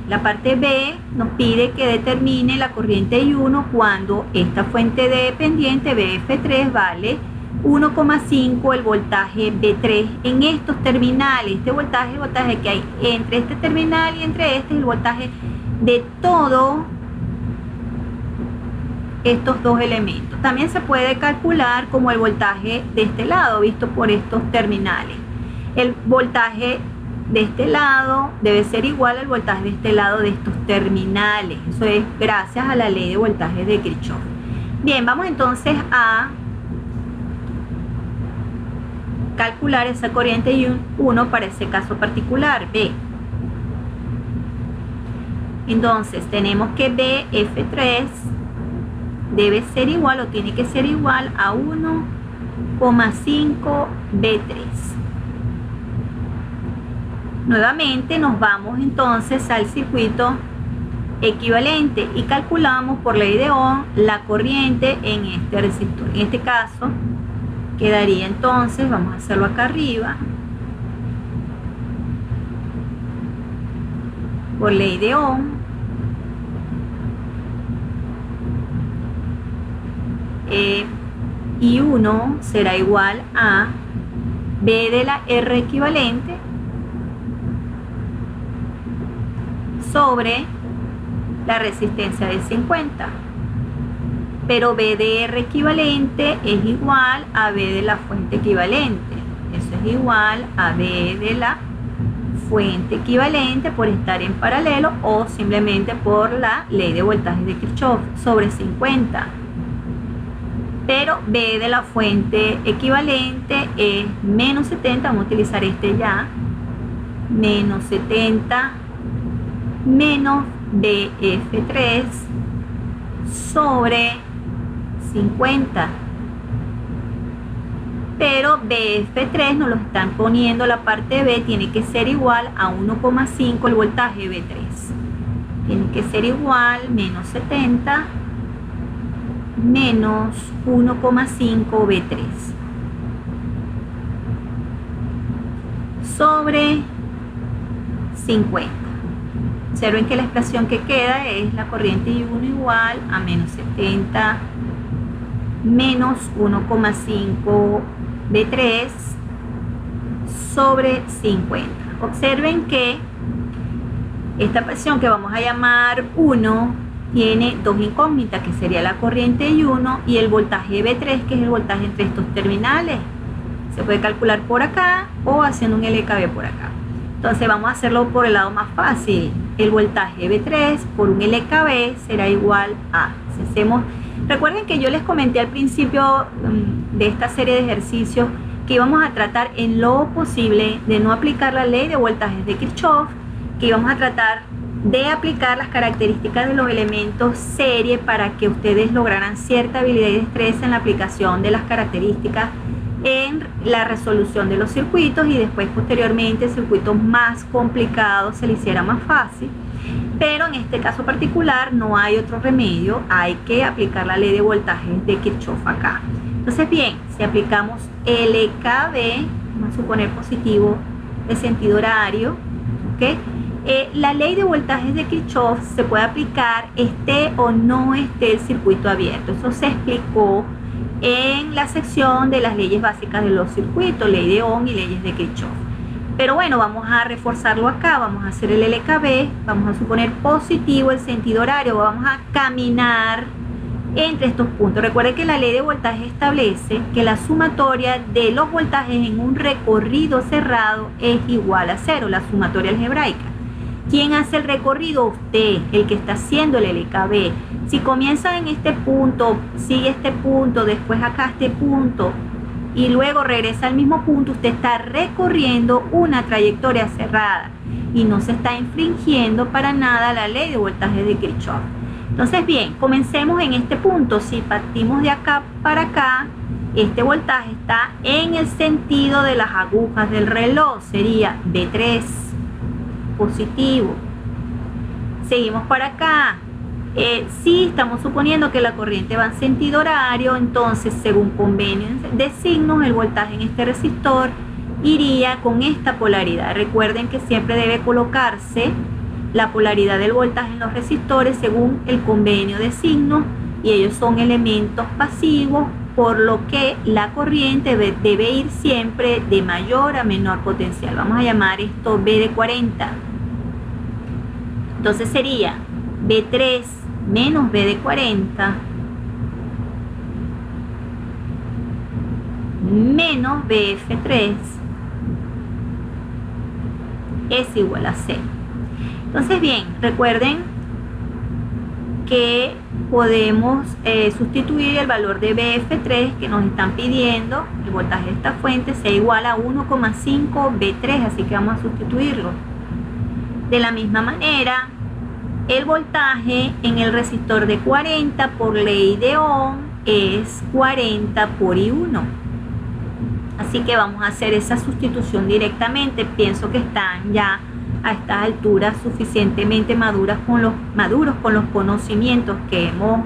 La parte B nos pide que determine la corriente I1 cuando esta fuente dependiente BF3 vale 1,5 el voltaje B3 en estos terminales. Este voltaje es el voltaje que hay entre este terminal y entre este es el voltaje de todo estos dos elementos. También se puede calcular como el voltaje de este lado visto por estos terminales. El voltaje de este lado debe ser igual al voltaje de este lado de estos terminales. Eso es gracias a la ley de voltajes de Kirchhoff. Bien, vamos entonces a calcular esa corriente I1 para ese caso particular, B. Entonces tenemos que BF3 debe ser igual o tiene que ser igual a 1,5 B3. Nuevamente nos vamos entonces al circuito equivalente y calculamos por ley de Ohm la corriente en este resistor. En este caso quedaría entonces, vamos a hacerlo acá arriba, por ley de Ohm, I1 será igual a B de la R equivalente sobre la resistencia de 50, pero B de R equivalente es igual a B de la fuente equivalente. Eso es igual a B de la fuente equivalente por estar en paralelo o simplemente por la ley de voltajes de Kirchhoff sobre 50. Pero B de la fuente equivalente es menos 70, vamos a utilizar este ya, menos 70 menos BF3 sobre 50. Pero BF3 nos lo están poniendo, la parte B tiene que ser igual a 1,5 el voltaje B3. Tiene que ser igual menos 70 menos 1,5 B3 sobre 50. Observen que la expresión que queda es la corriente I1 igual a menos 70 menos 1,5 B3 sobre 50. Observen que esta expresión que vamos a llamar 1 tiene dos incógnitas, que sería la corriente I1 y el voltaje B3, que es el voltaje entre estos terminales. Se puede calcular por acá o haciendo un LKB por acá. Entonces vamos a hacerlo por el lado más fácil. El voltaje B3 por un LKB será igual a, si hacemos, recuerden que yo les comenté al principio de esta serie de ejercicios que íbamos a tratar en lo posible de no aplicar la ley de voltajes de Kirchhoff, que íbamos a tratar de aplicar las características de los elementos serie para que ustedes lograran cierta habilidad y destreza en la aplicación de las características en la resolución de los circuitos, y después posteriormente circuitos más complicados se les hiciera más fácil. Pero en este caso particular no hay otro remedio, hay que aplicar la ley de voltajes de Kirchhoff acá. Entonces bien, si aplicamos LKB, vamos a suponer positivo de sentido horario, ¿ok? La ley de voltajes de Kirchhoff se puede aplicar esté o no esté el circuito abierto. Eso se explicó en la sección de las leyes básicas de los circuitos, ley de Ohm y leyes de Kirchhoff. Pero bueno, vamos a reforzarlo acá, vamos a hacer el LKB, vamos a suponer positivo el sentido horario, vamos a caminar entre estos puntos. Recuerden que la ley de voltaje establece que la sumatoria de los voltajes en un recorrido cerrado es igual a 0, la sumatoria algebraica. ¿Quién hace el recorrido? Usted, el que está haciendo el LKB. Si comienza en este punto, sigue este punto, después acá este punto y luego regresa al mismo punto, usted está recorriendo una trayectoria cerrada y no se está infringiendo para nada la ley de voltaje de Kirchhoff. Entonces bien, comencemos en este punto. Si partimos de acá para acá, este voltaje está en el sentido de las agujas del reloj, sería B3 positivo. Seguimos para acá. Si estamos suponiendo que la corriente va en sentido horario, entonces según convenio de signos, el voltaje en este resistor iría con esta polaridad. Recuerden que siempre debe colocarse la polaridad del voltaje en los resistores según el convenio de signos, y ellos son elementos pasivos, por lo que la corriente debe ir siempre de mayor a menor potencial. Vamos a llamar esto B de 40. Entonces sería B3 menos B de 40 menos BF3 es igual a 0. Entonces bien, recuerden que podemos sustituir el valor de BF3 que nos están pidiendo, el voltaje de esta fuente, sea igual a 1,5 B3, así que vamos a sustituirlo. De la misma manera, el voltaje en el resistor de 40 por ley de Ohm es 40 por I1. Así que vamos a hacer esa sustitución directamente. Pienso que están ya a estas alturas suficientemente maduros con los conocimientos que hemos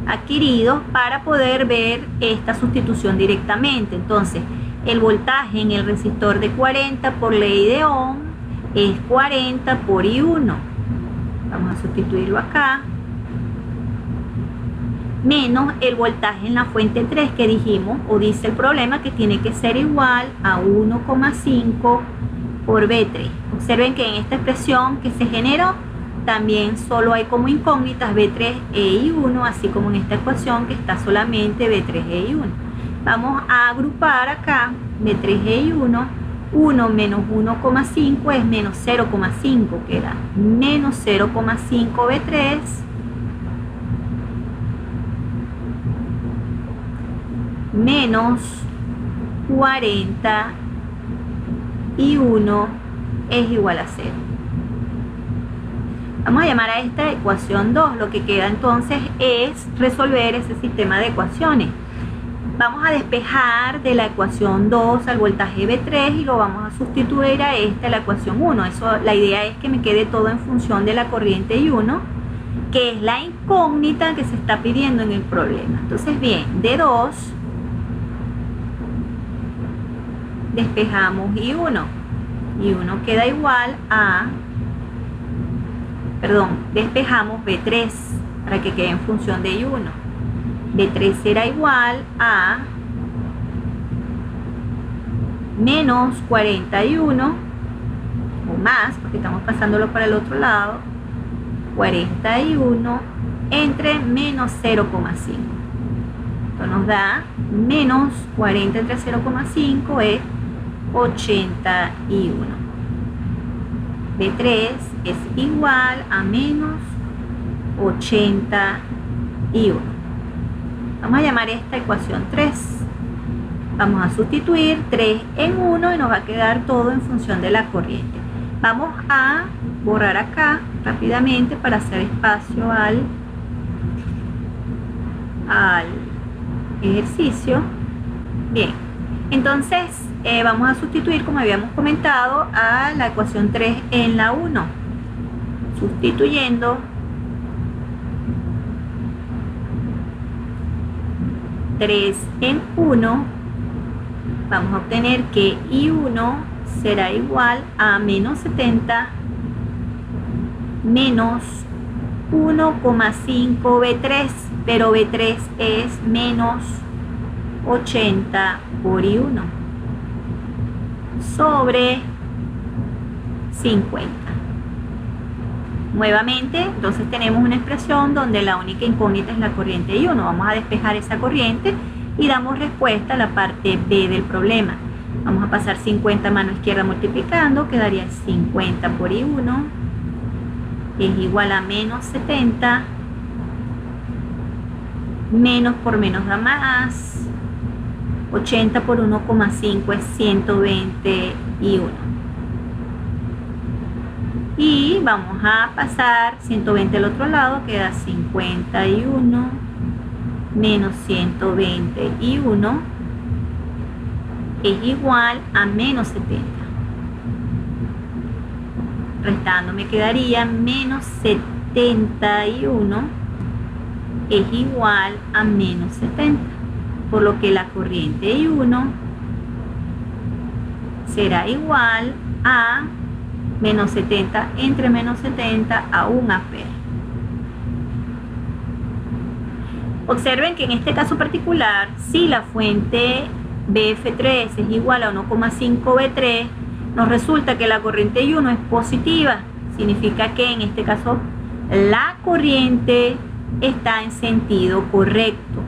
adquirido para poder ver esta sustitución directamente. Entonces, el voltaje en el resistor de 40 por ley de Ohm es 40 por I1. Vamos a sustituirlo acá. Menos el voltaje en la fuente 3 que dijimos, o dice el problema, que tiene que ser igual a 1,5 por B3. Observen que en esta expresión que se generó también solo hay como incógnitas B3 e I1, así como en esta ecuación que está solamente B3 e I1. Vamos a agrupar acá B3 e I1. 1 menos 1,5 es menos 0,5, queda menos 0,5 B3 menos 40 y 1 es igual a 0. Vamos a llamar a esta ecuación 2. Lo que queda entonces es resolver ese sistema de ecuaciones. Vamos a despejar de la ecuación 2 al voltaje B3 y lo vamos a sustituir a esta, la ecuación 1. La idea es que me quede todo en función de la corriente I1, que es la incógnita que se está pidiendo en el problema. Entonces, bien, de 2 despejamos I1. I1 queda igual a, despejamos B3 para que quede en función de I1. B3 será igual a menos 41, o más, porque estamos pasándolo para el otro lado, 41 entre menos 0,5. Esto nos da menos 40 entre 0,5 es 81. B3 es igual a menos 81. Vamos a llamar esta ecuación 3. Vamos a sustituir 3 en 1 y nos va a quedar todo en función de la corriente. Vamos a borrar acá rápidamente para hacer espacio al ejercicio. Bien, entonces vamos a sustituir, como habíamos comentado, a la ecuación 3 en la 1. Sustituyendo 3 en 1, vamos a obtener que I1 será igual a menos 70 menos 1,5 B3, pero B3 es menos 80 por I1 sobre 50. Nuevamente, entonces tenemos una expresión donde la única incógnita es la corriente I1. Vamos a despejar esa corriente y damos respuesta a la parte B del problema. Vamos a pasar 50 a mano izquierda multiplicando, quedaría 50 por I1 es igual a menos 70, menos por menos da más, 80 por 1,5 es 121. Y vamos a pasar 120 al otro lado, queda 51 menos 121 es igual a menos 70. Restando me quedaría menos 71 es igual a menos 70, por lo que la corriente I1 será igual a menos 70 entre menos 70 a 1 ampere. Observen que en este caso particular, si la fuente BF3 es igual a 1,5 B3, nos resulta que la corriente I1 es positiva. Significa que en este caso la corriente está en sentido correcto.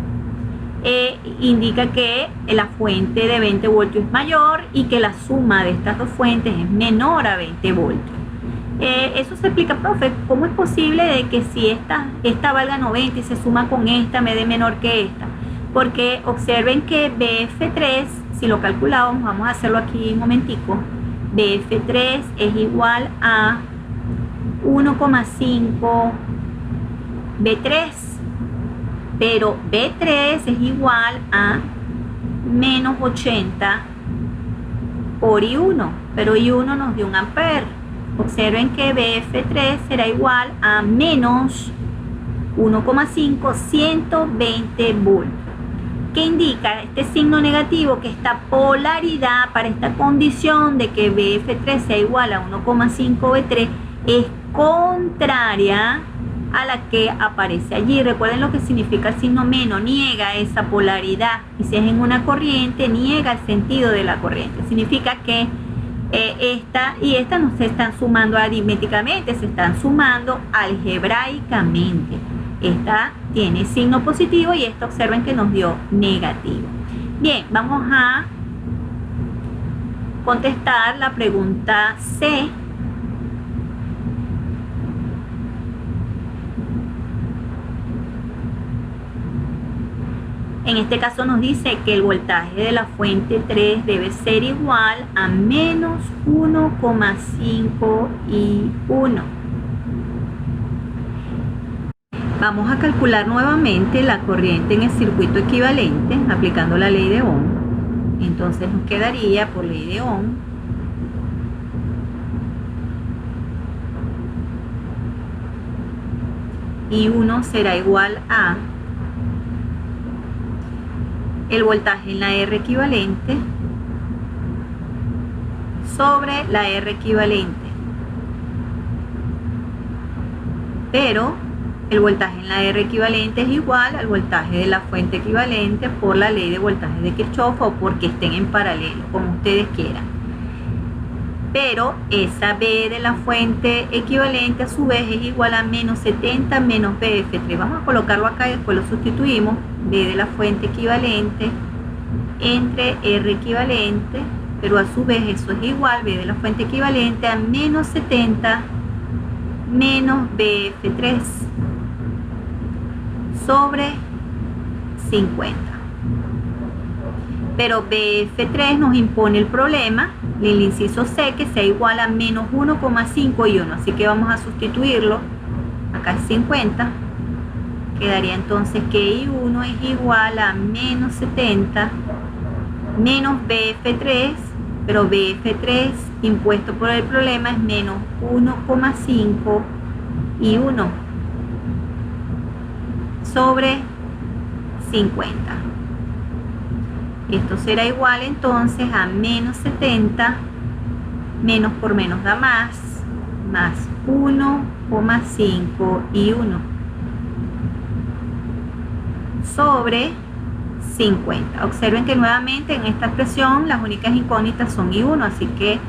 Indica que la fuente de 20 voltios es mayor y que la suma de estas dos fuentes es menor a 20 voltios. Eso se explica, profe, ¿cómo es posible de que si esta valga 90 y se suma con esta me dé menor que esta? Porque observen que BF3, si lo calculamos, vamos a hacerlo aquí un momentico, BF3 es igual a 1,5 B3, pero B3 es igual a menos 80 por I1, pero I1 nos dio 1 ampere. Observen que BF3 será igual a menos 1,5, 120 voltios. ¿Qué indica este signo negativo? Que esta polaridad para esta condición de que BF3 sea igual a 1,5 B3 es contraria a la que aparece allí. Recuerden lo que significa el signo menos, niega esa polaridad, y si es en una corriente, niega el sentido de la corriente. Significa que esta y esta no se están sumando aritméticamente, se están sumando algebraicamente. Esta tiene signo positivo y esta, observen que nos dio negativo. Bien, vamos a contestar la pregunta C. En este caso nos dice que el voltaje de la fuente 3 debe ser igual a menos 1,5 I1. Vamos a calcular nuevamente la corriente en el circuito equivalente aplicando la ley de Ohm. Entonces nos quedaría por ley de Ohm I1 será igual a el voltaje en la R equivalente sobre la R equivalente, pero el voltaje en la R equivalente es igual al voltaje de la fuente equivalente por la ley de voltaje de Kirchhoff o porque estén en paralelo, como ustedes quieran. Pero esa B de la fuente equivalente a su vez es igual a menos 70 menos BF3. Vamos a colocarlo acá y después lo sustituimos. B de la fuente equivalente entre R equivalente, pero a su vez eso es igual, B de la fuente equivalente a menos 70 menos BF3 sobre 50. Pero BF3 nos impone el problema, el inciso C, que sea igual a menos 1,5 y 1. Así que vamos a sustituirlo. Acá es 50. Quedaría entonces que I1 es igual a menos 70 menos BF3, pero BF3 impuesto por el problema es menos 1,5 I1 sobre 50. Esto será igual entonces a menos 70, menos por menos da más 1,5 I1 sobre 50. Observen que nuevamente en esta expresión las únicas incógnitas son I1, así que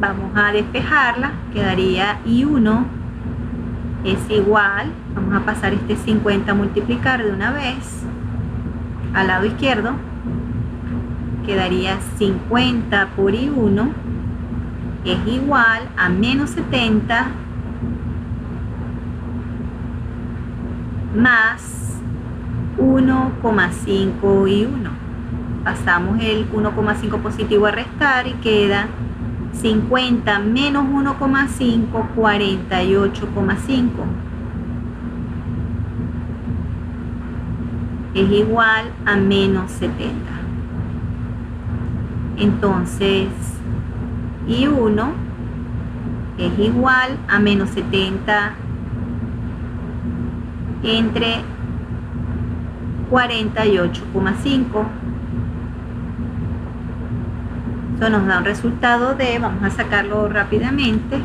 vamos a despejarla. Quedaría I1 es igual, vamos a pasar este 50 a multiplicar de una vez al lado izquierdo. Quedaría 50 por I1 es igual a menos 70 más 1,5 I1. Pasamos el 1,5 positivo a restar y queda 50 menos 1,5, 48,5. Es igual a menos 70. Entonces, I1 es igual a menos 70 entre 48,5 Esto nos da un resultado de, vamos a sacarlo rápidamente,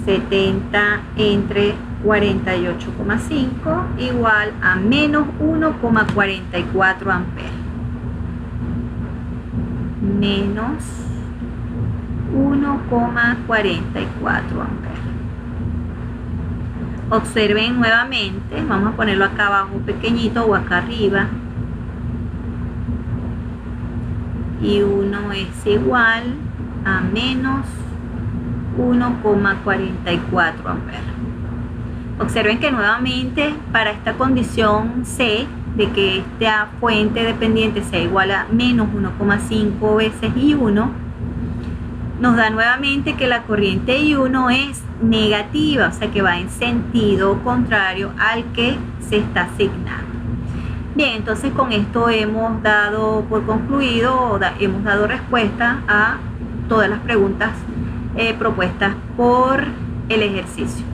70 entre 48,5 igual a menos 1,44 amperes. Menos 1,44 amperes. Observen nuevamente, vamos a ponerlo acá abajo pequeñito o acá arriba. Y 1 es igual a menos 1,44 amperes. Observen que nuevamente para esta condición C de que esta fuente dependiente sea igual a menos 1,5 veces I1, nos da nuevamente que la corriente I1 es negativa, o sea que va en sentido contrario al que se está asignando. Bien, entonces con esto hemos dado por concluido, hemos dado respuesta a todas las preguntas propuestas por el ejercicio.